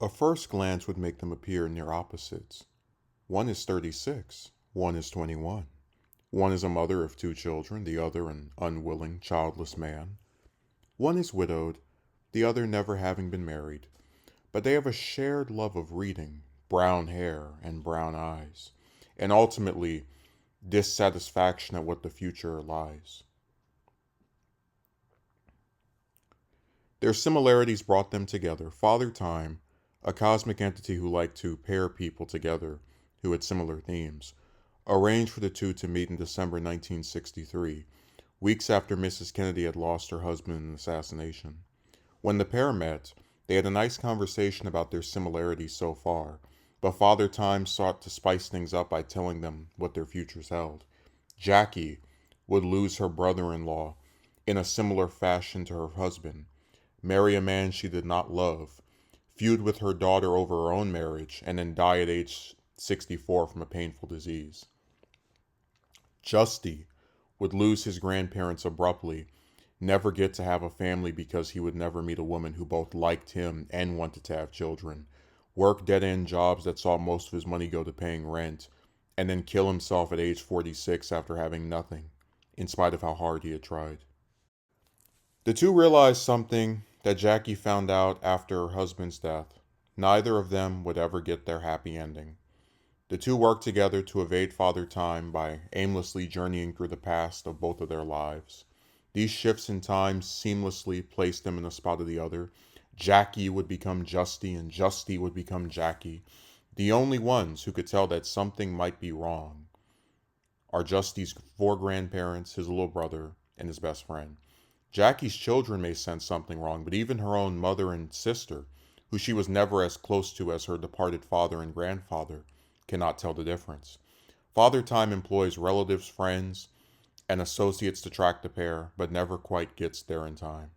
A first glance would make them appear near opposites. One is 36, one is 21. One is a mother of two children, the other an unwilling, childless man. One is widowed, the other never having been married, but they have a shared love of reading, brown hair, and brown eyes, and ultimately dissatisfaction at what the future lies. Their similarities brought them together. Father Time, a cosmic entity who liked to pair people together who had similar themes, arranged for the two to meet in December 1963, weeks after Mrs. Kennedy had lost her husband in an assassination. When the pair met, they had a nice conversation about their similarities so far, but Father Time sought to spice things up by telling them what their futures held. Jackie would lose her brother-in-law in a similar fashion to her husband, marry a man she did not love, feud with her daughter over her own marriage, and then die at age 64 from a painful disease. Justie would lose his grandparents abruptly, never get to have a family because he would never meet a woman who both liked him and wanted to have children, work dead-end jobs that saw most of his money go to paying rent, and then kill himself at age 46 after having nothing, in spite of how hard he had tried. The two realized something that Jackie found out after her husband's death. Neither of them would ever get their happy ending. The two worked together to evade Father Time by aimlessly journeying through the past of both of their lives. These shifts in time seamlessly placed them in a spot or the other. Jackie would become Justie, and Justie would become Jackie. The only ones who could tell that something might be wrong are Justie's four grandparents, his little brother, and his best friend. Jackie's children may sense something wrong, but even her own mother and sister, who she was never as close to as her departed father and grandfather, cannot tell the difference. Father Time employs relatives, friends, and associates to track the pair, but never quite gets there in time.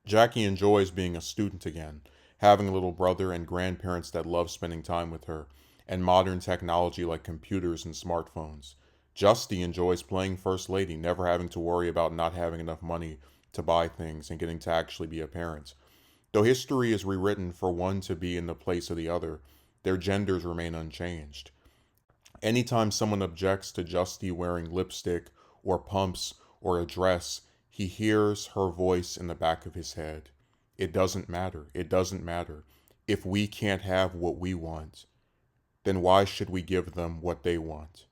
Jackie enjoys being a student again, having a little brother and grandparents that love spending time with her, and modern technology like computers and smartphones. Justie enjoys playing First Lady, never having to worry about not having enough money to buy things and getting to actually be a parent. Though history is rewritten for one to be in the place of the other, their genders remain unchanged. Anytime someone objects to Justie wearing lipstick or pumps or a dress, he hears her voice in the back of his head. It doesn't matter. It doesn't matter. If we can't have what we want, then why should we give them what they want?